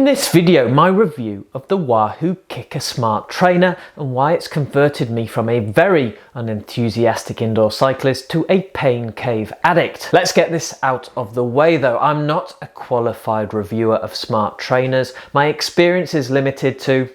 this video, my review of the Wahoo KICKR Smart Trainer and why it's converted me from a very unenthusiastic indoor cyclist to a pain cave addict. Let's get this out of the way though. I'm not a qualified reviewer of smart trainers. My experience is limited to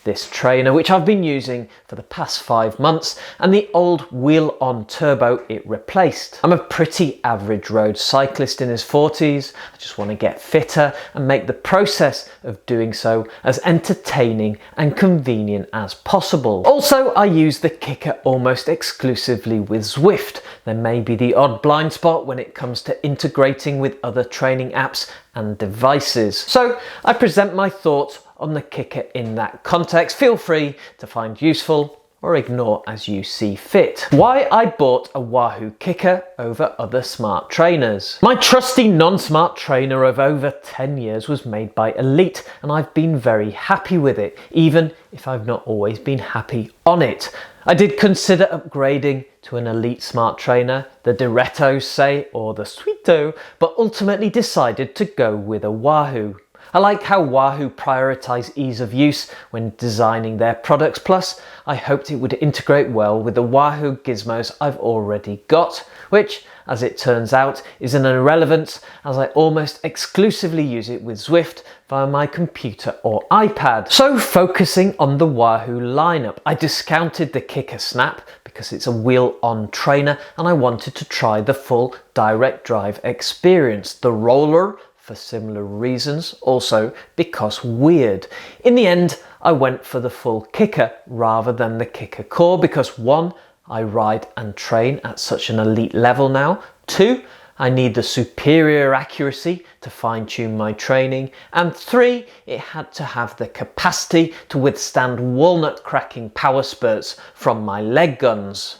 this trainer, which I've been using for the past 5 months, and the old wheel-on turbo it replaced. I'm a pretty average road cyclist in his 40s. I just want to get fitter and make the process of doing so as entertaining and convenient as possible. Also, I use the KICKR almost exclusively with Zwift. There may be the odd blind spot when it comes to integrating with other training apps and devices. So I present my thoughts on the KICKR in that context. Feel free to find useful or ignore as you see fit. Why I bought a Wahoo KICKR over other smart trainers. My trusty non-smart trainer of over 10 years was made by Elite, and I've been very happy with it, even if I've not always been happy on it. I did consider upgrading to an Elite smart trainer, the Diretto say, or the Sweeto, but ultimately decided to go with a Wahoo. I like how Wahoo prioritise ease of use when designing their products, plus I hoped it would integrate well with the Wahoo gizmos I've already got, which, as it turns out, is an irrelevance as I almost exclusively use it with Zwift via my computer or iPad. So focusing on the Wahoo lineup, I discounted the KICKR Snap because it's a wheel-on trainer and I wanted to try the full direct drive experience. The Roller, for similar reasons, also because weird. In the end, I went for the full KICKR rather than the KICKR Core because 1, I ride and train at such an elite level now. 2, I need the superior accuracy to fine-tune my training. And 3, it had to have the capacity to withstand walnut-cracking power spurts from my leg guns.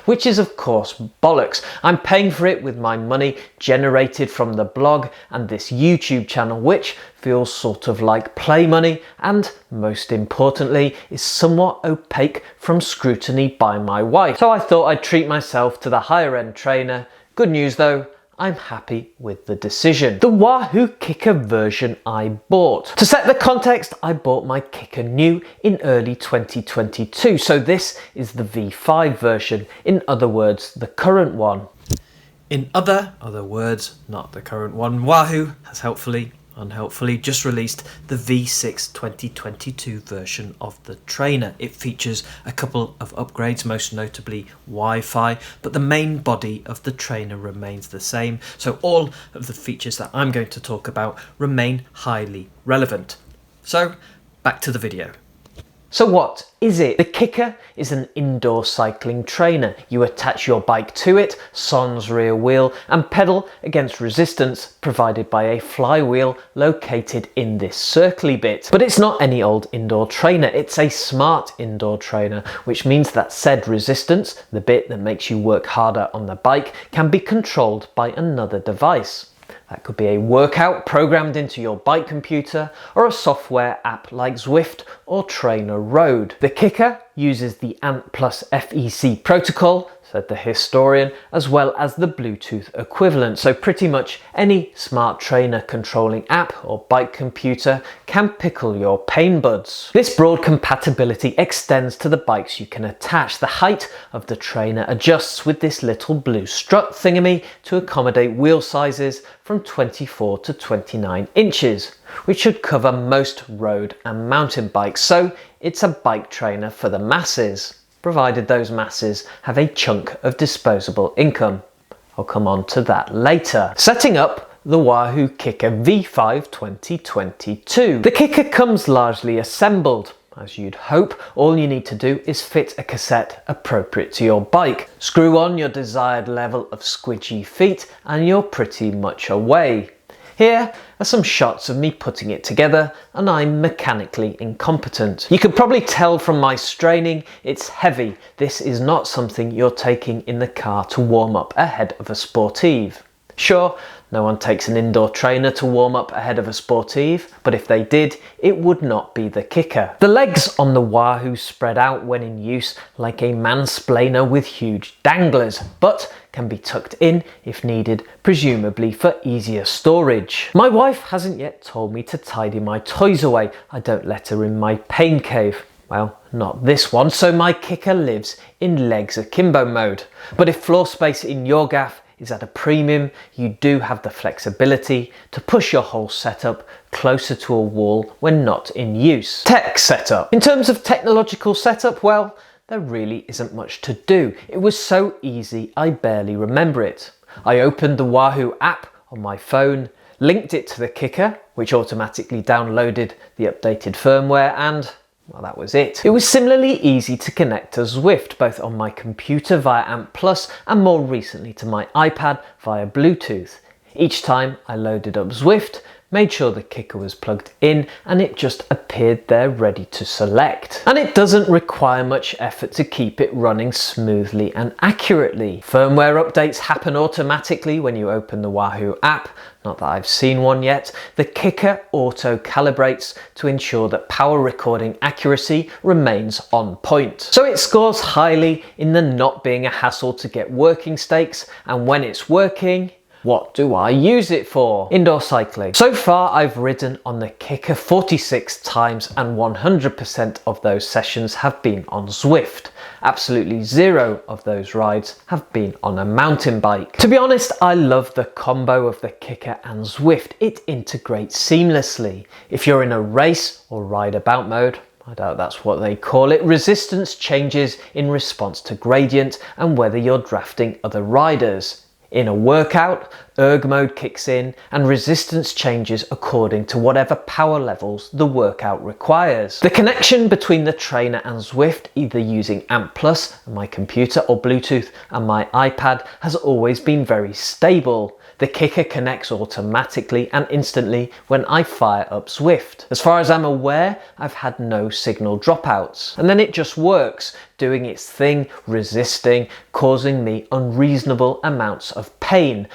Which is of course bollocks. I'm paying for it with my money generated from the blog and this YouTube channel, which feels sort of like play money and, most importantly, is somewhat opaque from scrutiny by my wife. So I thought I'd treat myself to the higher end trainer. Good news though, I'm happy with the decision. The Wahoo KICKR version I bought. To set the context, I bought my KICKR new in early 2022, so this is the V5 version, in other words, the current one. In other words, not the current one, Wahoo has unhelpfully just released the V6 2022 version of the trainer. It features a couple of upgrades, most notably Wi-Fi, but the main body of the trainer remains the same, so all of the features that I'm going to talk about remain highly relevant. So back to the video. So what is it? The KICKR is an indoor cycling trainer. You attach your bike to it, sans rear wheel, and pedal against resistance provided by a flywheel located in this circly bit. But it's not any old indoor trainer, it's a smart indoor trainer, which means that said resistance, the bit that makes you work harder on the bike, can be controlled by another device. That could be a workout programmed into your bike computer or a software app like Zwift or Trainer Road. The KICKR uses the ANT plus FEC protocol, said the historian, as well as the Bluetooth equivalent. So pretty much any smart trainer controlling app or bike computer can pickle your pain buds. This broad compatibility extends to the bikes you can attach. The height of the trainer adjusts with this little blue strut thingamy to accommodate wheel sizes from 24 to 29 inches, which should cover most road and mountain bikes. So it's a bike trainer for the masses, provided those masses have a chunk of disposable income. I'll come on to that later. Setting up the Wahoo KICKR V5 2022. The KICKR comes largely assembled. As you'd hope, all you need to do is fit a cassette appropriate to your bike. Screw on your desired level of squidgy feet and you're pretty much away. Here are some shots of me putting it together, and I'm mechanically incompetent. You can probably tell from my straining, it's heavy. This is not something you're taking in the car to warm up ahead of a sportive. Sure, No one takes an indoor trainer to warm up ahead of a sportive, but if they did, it would not be the KICKR. The legs on the Wahoo spread out when in use like a mansplainer with huge danglers, but can be tucked in if needed, presumably for easier storage. My wife hasn't yet told me to tidy my toys away. I don't let her in my pain cave. Well, not this one, so my KICKR lives in legs akimbo mode. But if floor space in your gaff is at a premium, you do have the flexibility to push your whole setup closer to a wall when not in use. Tech setup. In terms of technological setup, well, there really isn't much to do. It was so easy I barely remember it. I opened the Wahoo app on my phone, linked it to the KICKR, which automatically downloaded the updated firmware, and well, that was it. It was similarly easy to connect to Zwift, both on my computer via AMP Plus and more recently to my iPad via Bluetooth. Each time I loaded up Zwift, made sure the KICKR was plugged in, and it just appeared there ready to select. And it doesn't require much effort to keep it running smoothly and accurately. Firmware updates happen automatically when you open the Wahoo app. Not that I've seen one yet. The KICKR auto calibrates to ensure that power recording accuracy remains on point. So it scores highly in the not being a hassle to get working stakes, and when it's working, what do I use it for? Indoor cycling. So far I've ridden on the KICKR 46 times and 100% of those sessions have been on Zwift. Absolutely zero of those rides have been on a mountain bike. To be honest, I love the combo of the KICKR and Zwift. It integrates seamlessly. If you're in a race or ride about mode, I doubt that's what they call it, resistance changes in response to gradient and whether you're drafting other riders. In a workout, erg mode kicks in and resistance changes according to whatever power levels the workout requires. The connection between the trainer and Zwift, either using AMP Plus and my computer or Bluetooth and my iPad, has always been very stable. The KICKR connects automatically and instantly when I fire up Zwift. As far as I'm aware, I've had no signal dropouts. And then it just works, doing its thing, resisting, causing me unreasonable amounts of pain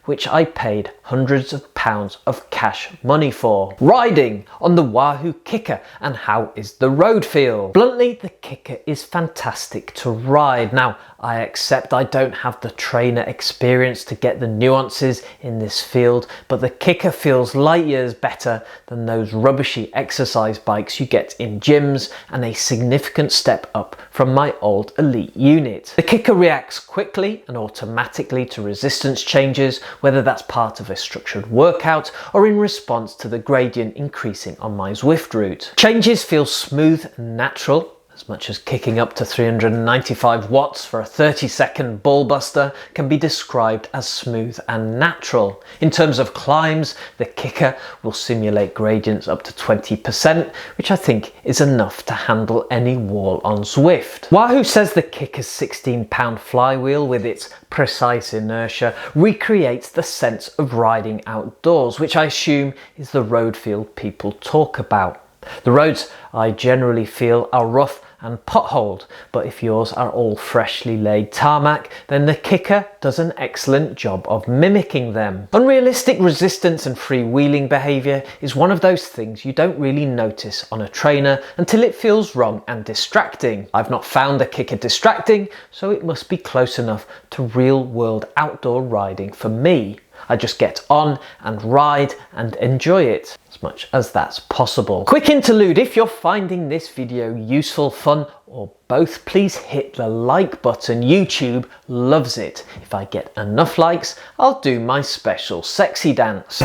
which I paid hundreds of pounds of cash money for. Riding on the Wahoo KICKR, and how is the road feel? Bluntly, the KICKR is fantastic to ride. Now, I accept I don't have the trainer experience to get the nuances in this field, but the KICKR feels light years better than those rubbishy exercise bikes you get in gyms, and a significant step up from my old Elite unit. The KICKR reacts quickly and automatically to resistance changes, whether that's part of a structured workout or in response to the gradient increasing on my Zwift route. Changes feel smooth and natural, as much as kicking up to 395 watts for a 30-second ball buster can be described as smooth and natural. In terms of climbs, the KICKR will simulate gradients up to 20%, which I think is enough to handle any wall on Zwift. Wahoo says the KICKR's 16-pound flywheel with its precise inertia recreates the sense of riding outdoors, which I assume is the road feel people talk about. The roads I generally feel are rough and potholed, but if yours are all freshly laid tarmac, then the KICKR does an excellent job of mimicking them. Unrealistic resistance and freewheeling behaviour is one of those things you don't really notice on a trainer until it feels wrong and distracting. I've not found the KICKR distracting, so it must be close enough to real-world outdoor riding for me. I just get on and ride and enjoy it, as much as that's possible. Quick interlude: if you're finding this video useful, fun, or both, please hit the like button. YouTube loves it. If I get enough likes, I'll do my special sexy dance.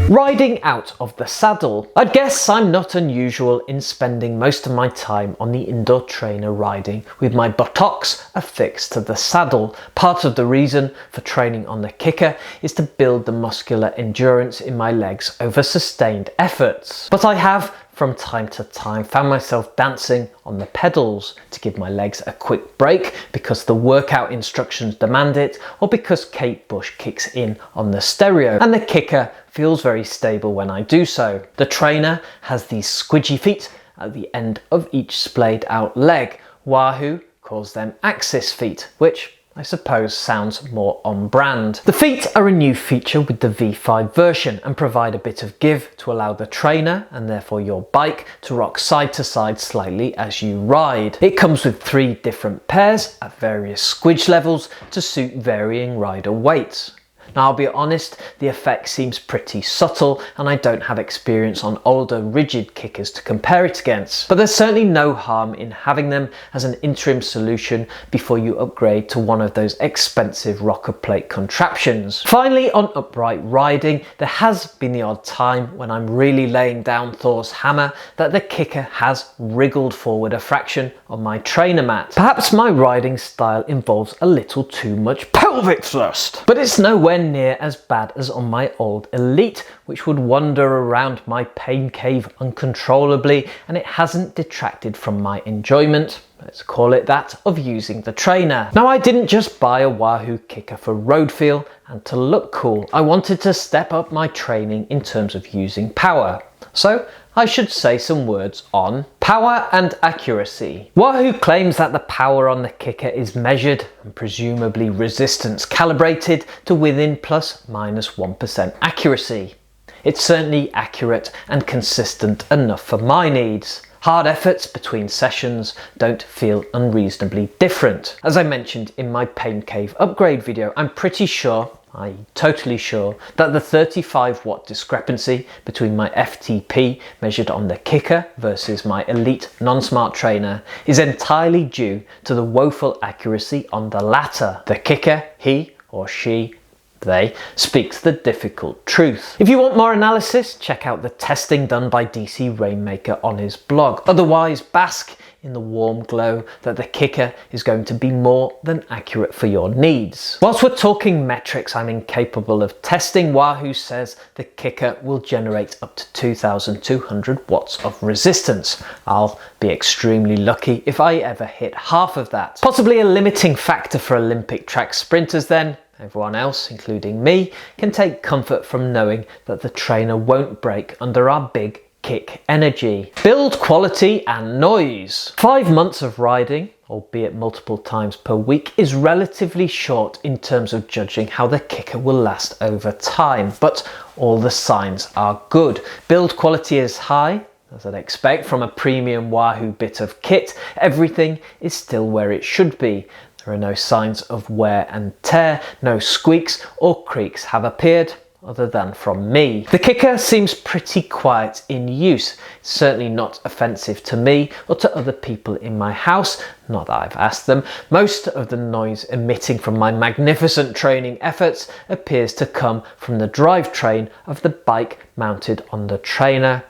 Riding out of the saddle. I guess I'm not unusual in spending most of my time on the indoor trainer riding with my buttocks affixed to the saddle. Part of the reason for training on the KICKR is to build the muscular endurance in my legs over sustained efforts. But I have, from time to time, found myself dancing on the pedals to give my legs a quick break because the workout instructions demand it, or because Kate Bush kicks in on the stereo, and the KICKR feels very stable when I do so. The trainer has these squidgy feet at the end of each splayed out leg. Wahoo calls them axis feet, which I suppose sounds more on brand. The feet are a new feature with the V5 version and provide a bit of give to allow the trainer and therefore your bike to rock side to side slightly as you ride. It comes with 3 different pairs at various squidge levels to suit varying rider weights. Now I'll be honest, the effect seems pretty subtle and I don't have experience on older rigid kickers to compare it against, but there's certainly no harm in having them as an interim solution before you upgrade to one of those expensive rocker plate contraptions. Finally, on upright riding, there has been the odd time when I'm really laying down Thor's hammer that the KICKR has wriggled forward a fraction on my trainer mat. Perhaps my riding style involves a little too much pelvic thrust, but it's nowhere near as bad as on my old Elite, which would wander around my pain cave uncontrollably, and it hasn't detracted from my enjoyment, let's call it that, of using the trainer. Now I didn't just buy a Wahoo KICKR for road feel and to look cool. I wanted to step up my training in terms of using power. So I should say some words on power and accuracy. Wahoo claims that the power on the KICKR is measured and presumably resistance calibrated to within ±1% accuracy. It's certainly accurate and consistent enough for my needs. Hard efforts between sessions don't feel unreasonably different. As I mentioned in my Pain Cave upgrade video, I'm totally sure that the 35 watt discrepancy between my FTP measured on the KICKR versus my Elite non-smart trainer is entirely due to the woeful accuracy on the latter. The KICKR, he or she, they, speaks the difficult truth. If you want more analysis, check out the testing done by DC Rainmaker on his blog. Otherwise, bask in the warm glow that the KICKR is going to be more than accurate for your needs. Whilst we're talking metrics I'm incapable of testing, Wahoo says the KICKR will generate up to 2,200 watts of resistance. I'll be extremely lucky if I ever hit half of that. Possibly a limiting factor for Olympic track sprinters then. Everyone else, including me, can take comfort from knowing that the trainer won't break under our big kick energy. Build quality and noise. 5 months of riding, albeit multiple times per week, is relatively short in terms of judging how the KICKR will last over time, but all the signs are good. Build quality is high, as I'd expect from a premium Wahoo bit of kit. Everything is still where it should be. There are no signs of wear and tear, no squeaks or creaks have appeared, other than from me. The KICKR seems pretty quiet in use. It's certainly not offensive to me or to other people in my house, not that I've asked them. Most of the noise emitting from my magnificent training efforts appears to come from the drivetrain of the bike mounted on the trainer.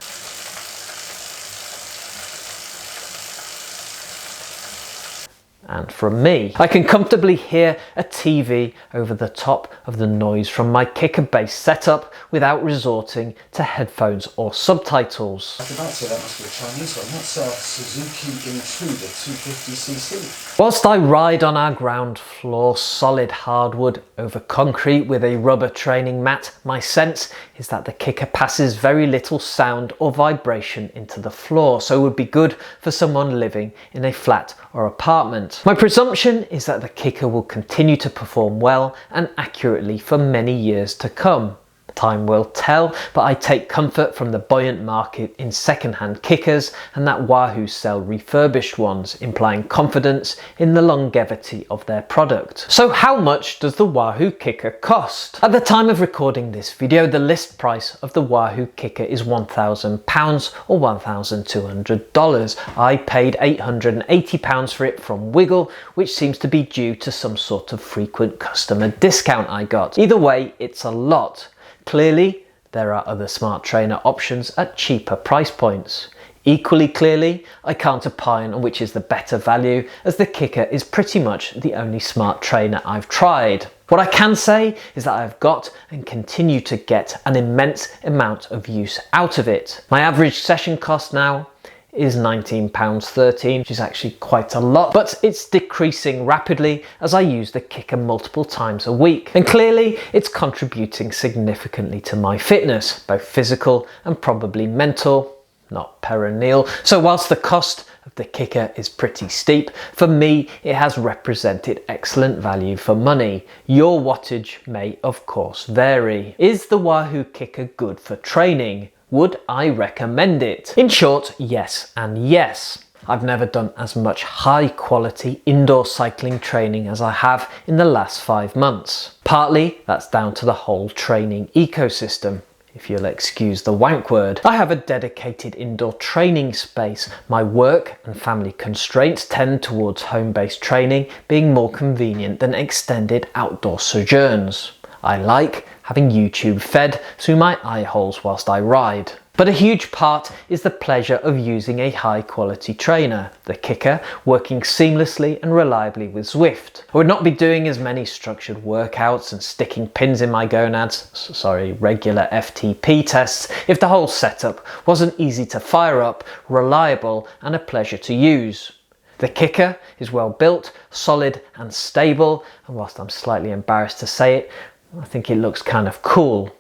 And from me. I can comfortably hear a TV over the top of the noise from my KICKR based setup without resorting to headphones or subtitles. I could not say that must be a Chinese one. That's a Suzuki Intruder 250cc. Whilst I ride on our ground floor solid hardwood over concrete with a rubber training mat, my sense is that the KICKR passes very little sound or vibration into the floor, so it would be good for someone living in a flat or apartment. My presumption is that the KICKR will continue to perform well and accurately for many years to come. Time will tell, but I take comfort from the buoyant market in second-hand KICKRs and that Wahoo sell refurbished ones, implying confidence in the longevity of their product. So how much does the Wahoo KICKR cost? At the time of recording this video, the list price of the Wahoo KICKR is £1,000 or $1,200. I paid £880 for it from Wiggle, which seems to be due to some sort of frequent customer discount I got. Either way, it's a lot. Clearly, there are other smart trainer options at cheaper price points. Equally clearly, I can't opine on which is the better value, as the KICKR is pretty much the only smart trainer I've tried. What I can say is that I've got and continue to get an immense amount of use out of it. My average session cost now is £19.13, which is actually quite a lot, but it's decreasing rapidly as I use the KICKR multiple times a week. And clearly it's contributing significantly to my fitness, both physical and probably mental, not perennial. So whilst the cost of the KICKR is pretty steep. For me, it has represented excellent value for money. Your wattage may of course vary. Is the Wahoo KICKR good for training? Would I recommend it? In short, yes and yes. I've never done as much high quality indoor cycling training as I have in the last 5 months. Partly that's down to the whole training ecosystem, if you'll excuse the wank word. I have a dedicated indoor training space. My work and family constraints tend towards home-based training being more convenient than extended outdoor sojourns. I like having YouTube fed through my eye holes whilst I ride. But a huge part is the pleasure of using a high quality trainer, the KICKR, working seamlessly and reliably with Zwift. I would not be doing as many structured workouts and sticking pins in my gonads, regular FTP tests, if the whole setup wasn't easy to fire up, reliable and a pleasure to use. The KICKR is well built, solid and stable, and whilst I'm slightly embarrassed to say it, I think it looks kind of cool.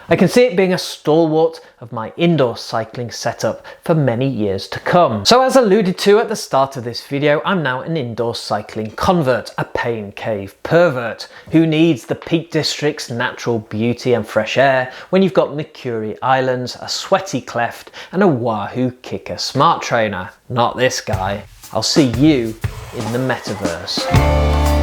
I can see it being a stalwart of my indoor cycling setup for many years to come. So as alluded to at the start of this video, I'm now an indoor cycling convert, a pain cave pervert. Who needs the Peak District's natural beauty and fresh air when you've got Mercury Islands, a sweaty cleft and a Wahoo KICKR smart trainer? Not this guy. I'll see you in the metaverse.